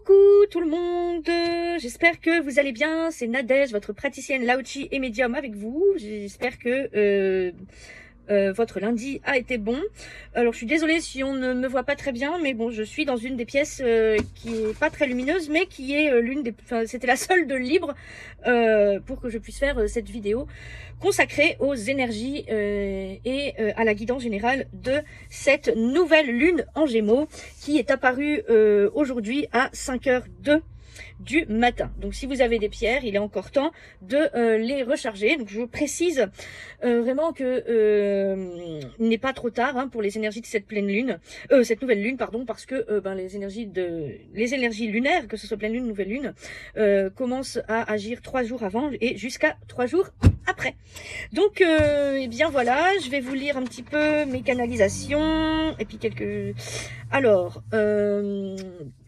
Coucou tout le monde, j'espère que vous allez bien, c'est Nadège, votre praticienne Lao-Chi et médium avec vous. J'espère que votre lundi a été bon. Alors je suis désolée si on ne me voit pas très bien, mais bon, je suis dans une des pièces qui est pas très lumineuse, mais qui est l'une des... Enfin, c'était la seule de libre pour que je puisse faire cette vidéo consacrée aux énergies et à la guidance générale de cette nouvelle lune en Gémeaux qui est apparue aujourd'hui à 5h02 du matin. Donc si vous avez des pierres, il est encore temps de les recharger. Donc je précise vraiment que il n'est pas trop tard pour les énergies de cette pleine lune, cette nouvelle lune pardon, parce que les énergies lunaires, que ce soit pleine lune, nouvelle lune, commencent à agir 3 jours avant et jusqu'à 3 jours après. Donc eh bien voilà, je vais vous lire un petit peu mes canalisations et puis quelques... Alors,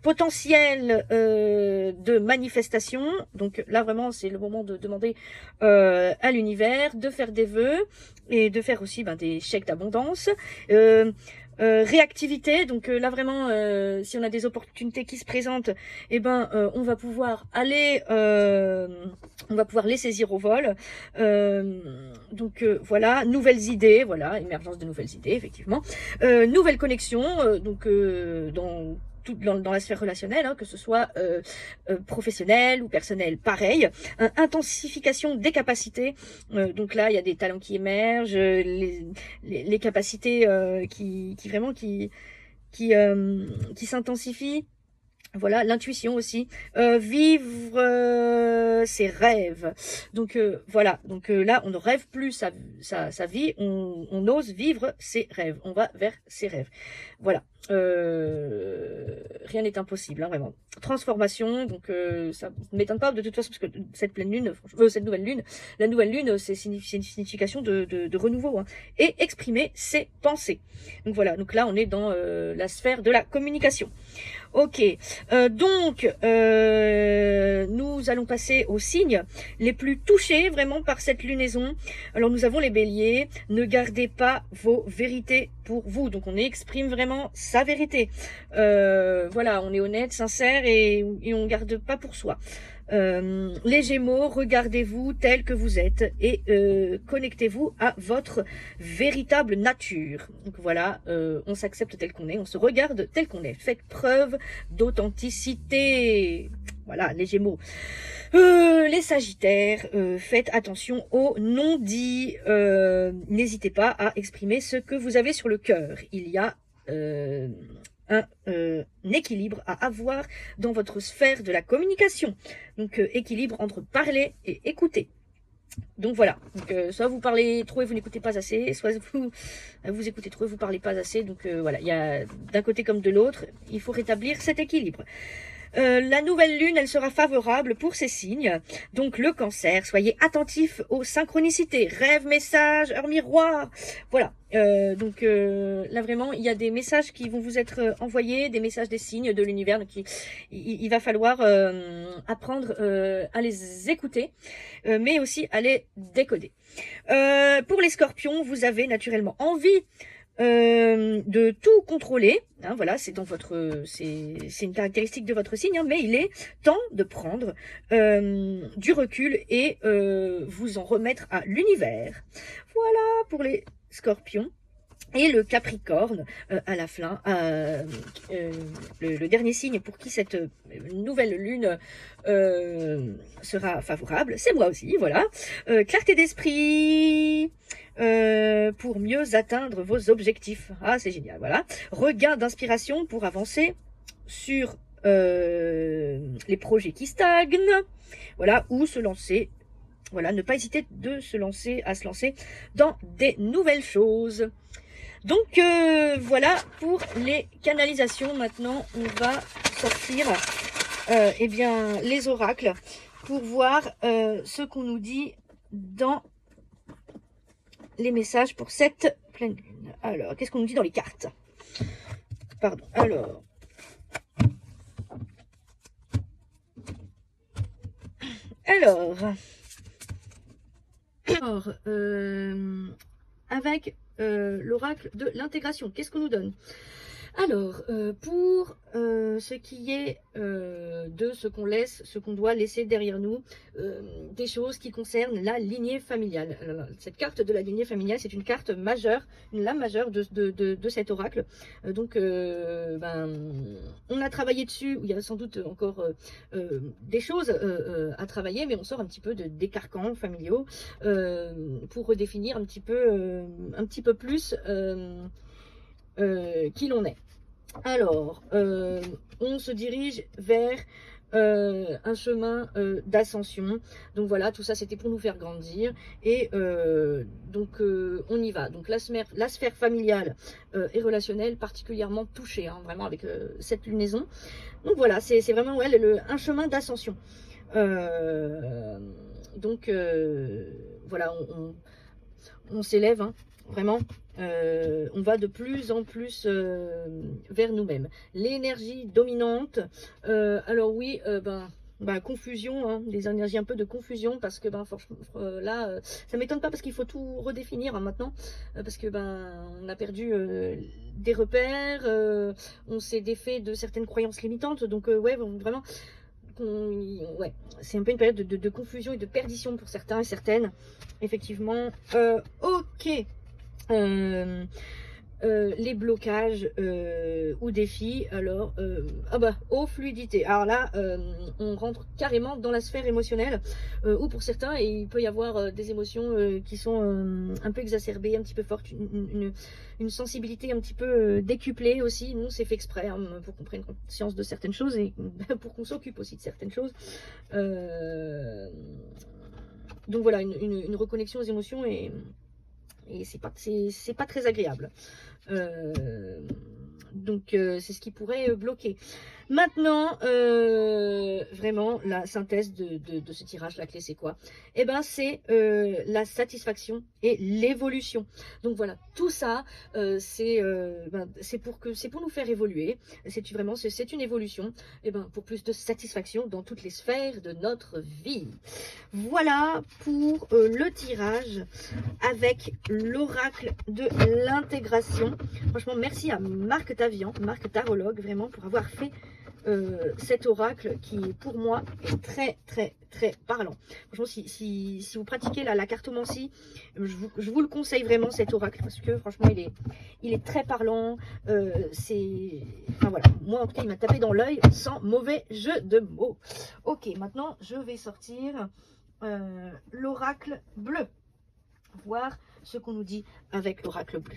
potentiel de manifestation. Donc là vraiment c'est le moment de demander à l'univers de faire des vœux et de faire aussi des chèques d'abondance. Réactivité, donc là vraiment si on a des opportunités qui se présentent, on va pouvoir aller on va pouvoir les saisir au vol. Voilà, nouvelles idées, voilà, émergence de nouvelles idées effectivement, nouvelles connexions dans la sphère relationnelle, que ce soit professionnelle ou personnelle, pareil. Intensification des capacités, donc là il y a des talents qui émergent, les capacités qui s'intensifient. Voilà, l'intuition aussi, vivre ses rêves. Donc voilà, donc là on ne rêve plus sa vie, on ose vivre ses rêves, on va vers ses rêves. Voilà, rien n'est impossible, vraiment. Transformation, donc ça ne m'étonne pas de toute façon, parce que cette pleine lune, cette nouvelle lune, la nouvelle lune, c'est une signification de renouveau, et exprimer ses pensées. Donc voilà, donc là on est dans la sphère de la communication. Ok, nous allons passer aux signes les plus touchés vraiment par cette lunaison. Alors nous avons les béliers, ne gardez pas vos vérités pour vous. Donc on exprime vraiment sa vérité. Voilà, on est honnête, sincère et on garde pas pour soi. Les Gémeaux, regardez-vous tel que vous êtes et connectez-vous à votre véritable nature. Donc voilà, on s'accepte tel qu'on est, on se regarde tel qu'on est. Faites preuve d'authenticité. Voilà, les Gémeaux. Les Sagittaires, faites attention aux non-dits. N'hésitez pas à exprimer ce que vous avez sur le cœur. Il y a un équilibre à avoir dans votre sphère de la communication. Donc équilibre entre parler et écouter. Donc voilà, donc, soit vous parlez trop et vous n'écoutez pas assez, soit vous écoutez trop et vous parlez pas assez. Donc voilà, il y a d'un côté comme de l'autre, il faut rétablir cet équilibre. La nouvelle lune, elle sera favorable pour ces signes. Donc le Cancer, soyez attentifs aux synchronicités, rêves, messages, heures miroirs. Voilà. Là vraiment, il y a des messages qui vont vous être envoyés, des messages des signes de l'univers. Donc il va falloir apprendre à les écouter, mais aussi à les décoder. Pour les Scorpions, vous avez naturellement envie de tout contrôler, voilà, c'est une caractéristique de votre signe, mais il est temps de prendre du recul et vous en remettre à l'univers. Voilà pour les Scorpions. Et le Capricorne, à la fin, le dernier signe pour qui cette nouvelle lune sera favorable, c'est moi aussi, voilà. Clarté d'esprit pour mieux atteindre vos objectifs. Ah, c'est génial, voilà. Regain d'inspiration pour avancer sur les projets qui stagnent, voilà, ou se lancer. Voilà, ne pas hésiter à se lancer dans des nouvelles choses. Donc voilà pour les canalisations. Maintenant on va sortir les oracles pour voir ce qu'on nous dit dans les messages pour cette pleine lune. Alors qu'est-ce qu'on nous dit dans les cartes? Pardon, alors avec l'oracle de l'intégration, qu'est-ce qu'on nous donne? Alors, pour ce qui est de ce qu'on laisse, ce qu'on doit laisser derrière nous, des choses qui concernent la lignée familiale. Alors, cette carte de la lignée familiale, c'est une carte majeure, une lame majeure de cet oracle. On a travaillé dessus, il y a sans doute encore des choses à travailler, mais on sort un petit peu des carcans familiaux pour redéfinir un petit peu plus qui l'on est. Alors, on se dirige vers un chemin d'ascension. Donc voilà, tout ça c'était pour nous faire grandir. Et on y va. Donc la sphère familiale et relationnelle particulièrement touchée, hein, vraiment avec cette lunaison. Donc voilà, c'est vraiment ouais, un chemin d'ascension. Voilà, on s'élève, hein, vraiment. On va de plus en plus vers nous-mêmes. L'énergie dominante, alors oui, confusion, hein, des énergies un peu de confusion, parce que là, ça m'étonne pas parce qu'il faut tout redéfinir hein, maintenant, parce que on a perdu des repères, on s'est défait de certaines croyances limitantes, donc ouais, vraiment. Ouais, c'est un peu une période de confusion et de perdition pour certains et certaines, effectivement. Ok. Les blocages ou défis, alors aux fluidités. Alors là, on rentre carrément dans la sphère émotionnelle, où pour certains, il peut y avoir des émotions qui sont un peu exacerbées, un petit peu fortes, une sensibilité un petit peu décuplée aussi. Nous, c'est fait exprès hein, pour qu'on prenne conscience de certaines choses et pour qu'on s'occupe aussi de certaines choses. Donc voilà, une reconnexion aux émotions et c'est pas très agréable. C'est ce qui pourrait bloquer. Maintenant, vraiment, la synthèse de ce tirage, la clé, c'est quoi? Eh ben, c'est la satisfaction et l'évolution. Donc voilà, tout ça, c'est pour nous faire évoluer. C'est une évolution. Et pour plus de satisfaction dans toutes les sphères de notre vie. Voilà pour le tirage avec l'oracle de l'intégration. Franchement, merci à Marc Tavian, Marc Tarologue, vraiment, pour avoir fait cet oracle qui, pour moi, est très, très, très parlant. Franchement, si vous pratiquez la cartomancie, je vous le conseille vraiment, cet oracle, parce que, franchement, il est très parlant. Enfin, voilà. Moi, en tout cas, il m'a tapé dans l'œil sans mauvais jeu de mots. Ok, maintenant, je vais sortir l'oracle bleu. Voir ce qu'on nous dit avec l'oracle bleu.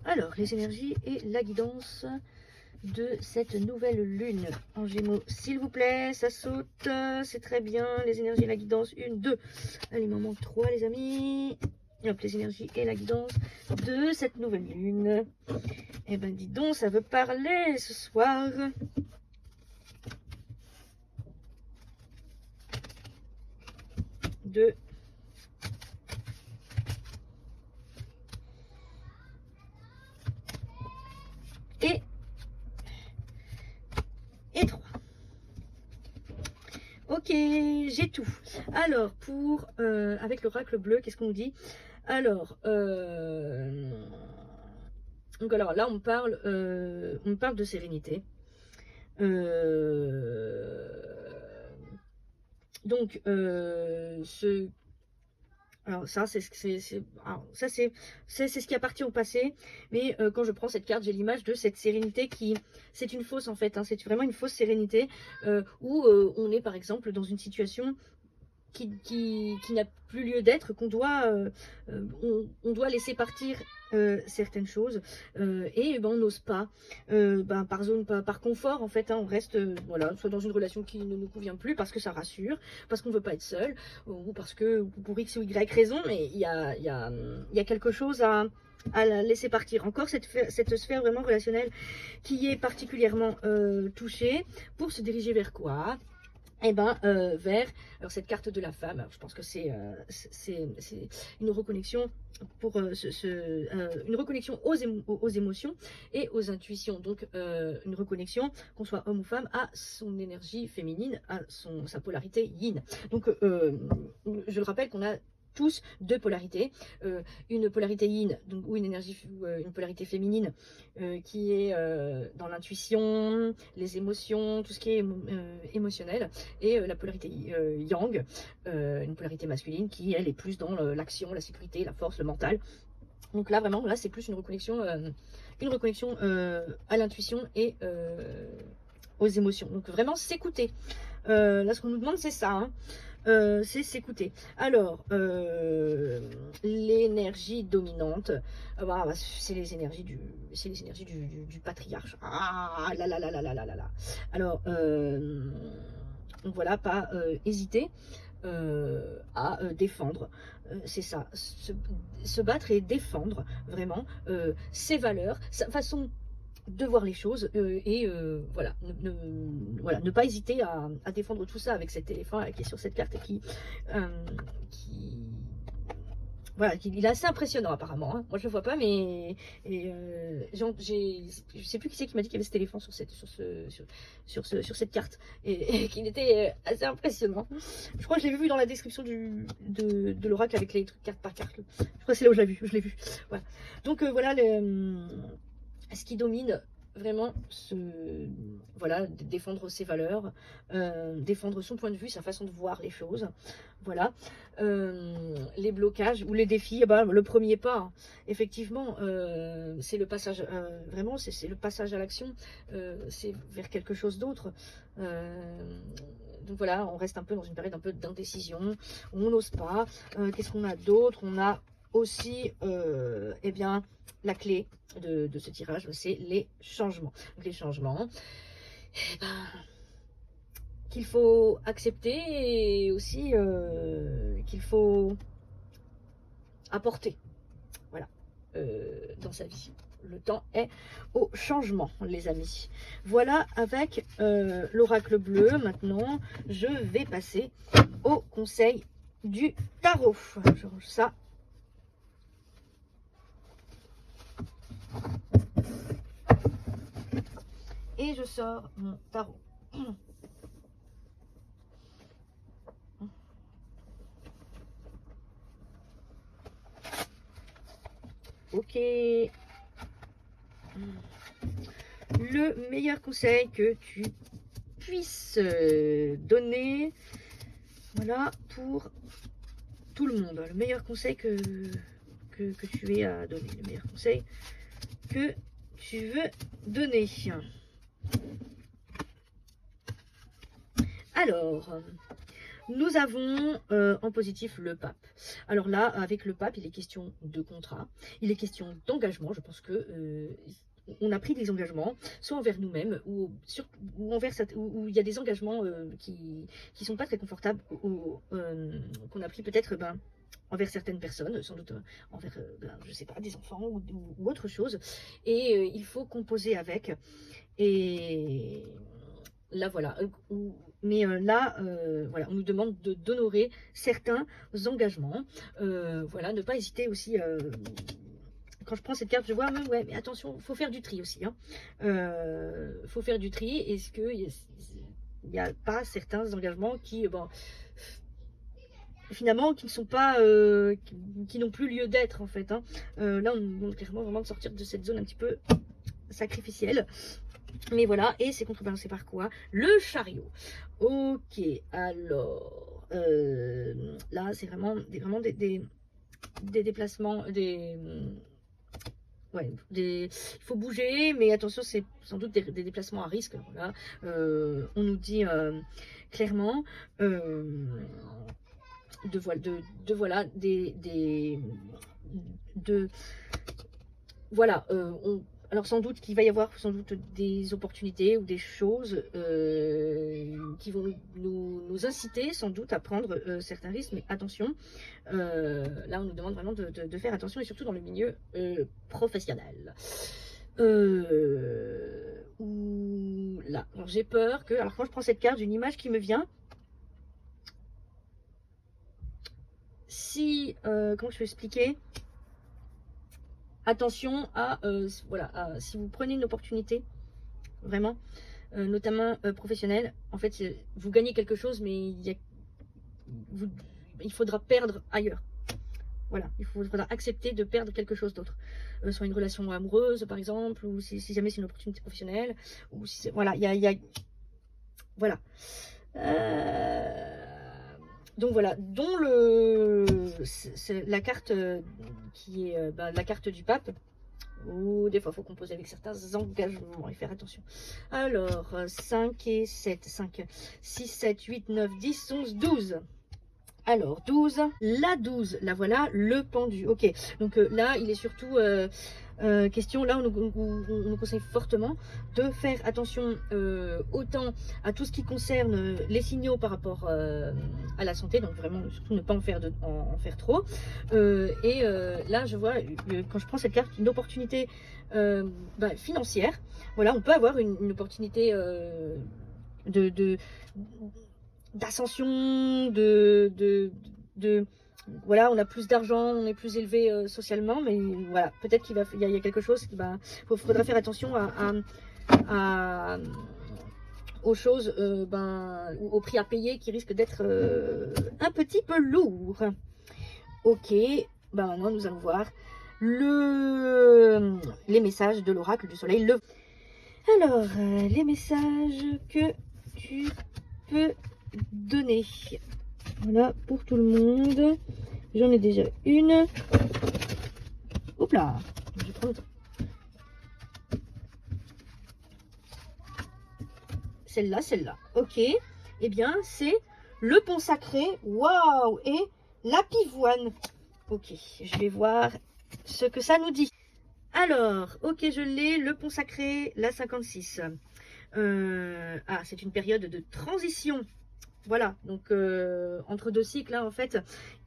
Alors, les énergies et la guidance de cette nouvelle lune en Gémeaux, s'il vous plaît, ça saute, c'est très bien, les énergies et la guidance, 1, 2, allez, il m'en manque 3 les amis, et hop, les énergies et la guidance de cette nouvelle lune, et ben dis donc, ça veut parler ce soir. Deux. Et 3. Ok, j'ai tout. Alors, avec l'oracle bleu, qu'est-ce qu'on nous dit? Alors, donc alors là, on parle de sérénité. Alors ça, c'est ce qui appartient au passé, mais quand je prends cette carte, j'ai l'image de cette sérénité c'est une fausse en fait, hein, c'est vraiment une fausse sérénité où on est par exemple dans une situation qui n'a plus lieu d'être, qu'on doit, on doit laisser partir certaines choses et on n'ose pas, par confort en fait, hein, on reste voilà, soit dans une relation qui ne nous convient plus parce que ça rassure, parce qu'on ne veut pas être seul, ou parce que pour X ou Y raison, mais il y a quelque chose à la laisser partir. Encore cette sphère vraiment relationnelle qui est particulièrement touchée, pour se diriger vers quoi? et ben vers alors cette carte de la femme. Alors, je pense que c'est une reconnexion pour une reconnexion aux émotions et aux intuitions. Donc une reconnexion, qu'on soit homme ou femme, à son énergie féminine, à sa polarité yin. Donc je le rappelle qu'on a tous deux polarités, une polarité yin, donc, ou une énergie ou une polarité féminine qui est dans l'intuition, les émotions, tout ce qui est émotionnel, et la polarité yang, une polarité masculine qui elle est plus dans l'action, la sécurité, la force, le mental. Donc là vraiment, là c'est plus une reconnexion à l'intuition et aux émotions. Donc vraiment s'écouter. Là ce qu'on nous demande c'est ça, hein. C'est s'écouter. Alors, l'énergie dominante, c'est les énergies du patriarche. Ah là là là là là là là là. Alors, donc voilà, pas hésiter à défendre. C'est ça, se battre et défendre vraiment ses valeurs, sa façon de voir les choses et voilà, voilà, ne pas hésiter à défendre tout ça avec cet éléphant là, qui est sur cette carte et voilà, il est assez impressionnant apparemment, hein. Moi je le vois pas, mais je sais plus qui c'est qui m'a dit qu'il y avait cet éléphant sur sur cette carte et qu'il était assez impressionnant. Je crois que je l'ai vu dans la description de l'oracle avec les trucs carte par carte. Je crois que c'est là où je l'ai vu. Voilà. Donc voilà ce qui domine vraiment, voilà, défendre ses valeurs, défendre son point de vue, sa façon de voir les choses. Voilà. Les blocages ou les défis, le premier pas, hein, effectivement, c'est le passage, vraiment, c'est le passage à l'action, c'est vers quelque chose d'autre. Donc voilà, on reste un peu dans une période un peu d'indécision, on n'ose pas. Qu'est-ce qu'on a d'autre? On a aussi, eh bien, la clé de ce tirage, c'est les changements. Donc les changements, eh ben, qu'il faut accepter et aussi qu'il faut apporter, voilà, dans sa vie. Le temps est au changement, les amis. Voilà avec l'oracle bleu. Maintenant, je vais passer au conseil du tarot. Je range ça. Et je sors mon tarot. Ok. Le meilleur conseil que tu puisses donner, voilà, pour tout le monde. Le meilleur conseil que tu aies à donner. Le meilleur conseil que tu veux donner. Alors, nous avons en positif le pape. Alors là, avec le pape, il est question de contrat, il est question d'engagement. Je pense que on a pris des engagements, soit envers nous-mêmes, ou envers où il y a des engagements qui sont pas très confortables, ou qu'on a pris peut-être envers certaines personnes, sans doute envers, je sais pas, des enfants ou autre chose. Et il faut composer avec. Et là, voilà. Mais là, voilà, on nous demande d'honorer certains engagements. Voilà, ne pas hésiter aussi. Quand je prends cette carte, je vois, ouais, mais attention, faut faire du tri aussi. Hein. Faut faire du tri. Est-ce qu'il n'y a pas certains engagements qui, finalement, qui ne sont pas, qui n'ont plus lieu d'être en fait. Hein. Là, on nous demande clairement vraiment de sortir de cette zone un petit peu sacrificielle. Mais voilà, et c'est contrebalancé par quoi? Le chariot. Ok, alors là c'est vraiment des déplacements, ouais, il faut bouger, mais attention, c'est sans doute des déplacements à risque. Voilà. On nous dit clairement voilà, voilà, alors sans doute qu'il va y avoir sans doute des opportunités ou des choses qui vont nous inciter sans doute à prendre certains risques, mais attention, là on nous demande vraiment de faire attention, et surtout dans le milieu professionnel. Là, j'ai peur que, alors quand je prends cette carte, j'ai une image qui me vient, si, comment je peux expliquer, attention à, voilà, si vous prenez une opportunité, vraiment, notamment professionnelle, en fait, vous gagnez quelque chose, mais il faudra perdre ailleurs. Voilà, il faudra accepter de perdre quelque chose d'autre. Soit une relation amoureuse, par exemple, ou si jamais c'est une opportunité professionnelle, ou si voilà, voilà. Donc voilà, dont la carte qui est la carte du pape, ou des fois il faut composer avec certains engagements et faire attention. Alors, 5 et 7, 5, 6, 7, 8, 9, 10, 11, 12. Alors, 12, la 12, là voilà, le pendu. Ok, donc là, il est surtout question, là, on nous conseille fortement de faire attention autant à tout ce qui concerne les signaux par rapport à la santé, donc vraiment, surtout ne pas en faire trop. Là, je vois, quand je prends cette carte, une opportunité financière. Voilà, on peut avoir une opportunité d'ascension, voilà, on a plus d'argent, on est plus élevé socialement, mais voilà, peut-être qu'il y a quelque chose qui faudra faire attention aux choses, au prix à payer qui risque d'être un petit peu lourd. Ok, maintenant nous allons voir les messages de l'oracle du soleil. Alors, les messages que tu peux donner. Voilà, pour tout le monde. J'en ai déjà une. Hop là, je vais prendre celle-là. Ok. Eh bien, c'est le pont sacré. Waouh! Et la pivoine. Ok, je vais voir ce que ça nous dit. Alors, ok, je l'ai, le pont sacré, la 56. C'est une période de transition. Voilà, donc entre deux cycles, là, en fait,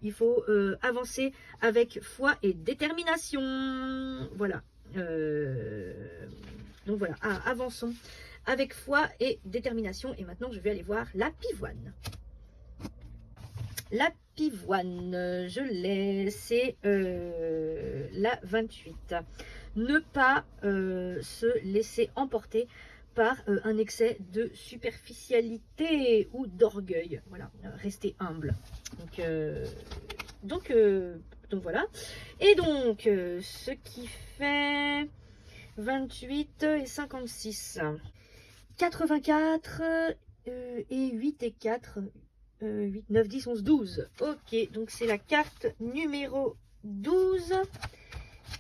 il faut avancer avec foi et détermination. Voilà. Donc voilà, avançons avec foi et détermination. Et maintenant, je vais aller voir la pivoine. La pivoine, je l'ai, c'est la 28. Ne pas se laisser emporter par un excès de superficialité ou d'orgueil. Voilà, rester humble. Donc voilà. Et donc, ce qui fait 28 et 56. 84 et 8 et 4. 8, 9, 10, 11, 12. Ok, donc c'est la carte numéro 12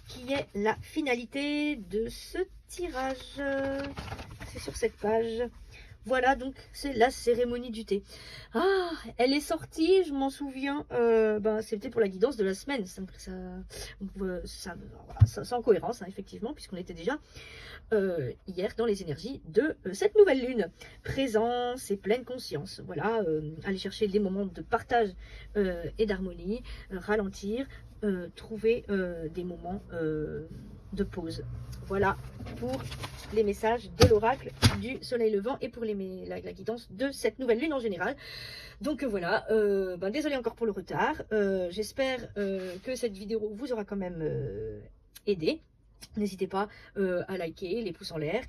qui est la finalité de ce tirage. C'est sur cette page. Voilà, donc c'est la cérémonie du thé. Ah, elle est sortie, je m'en souviens. C'était pour la guidance de la semaine. C'est en cohérence, hein, effectivement, puisqu'on était déjà hier dans les énergies de cette nouvelle lune. Présence et pleine conscience. Voilà, aller chercher des moments de partage et d'harmonie, ralentir, trouver des moments de pause. Voilà pour les messages de l'oracle du soleil levant et pour la guidance de cette nouvelle lune en général. Donc voilà, désolé encore pour le retard. J'espère que cette vidéo vous aura quand même aidé. N'hésitez pas à liker, les pouces en l'air,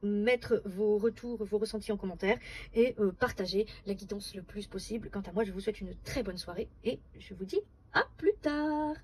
mettre vos retours, vos ressentis en commentaire et partager la guidance le plus possible. Quant à moi, je vous souhaite une très bonne soirée et je vous dis à plus tard.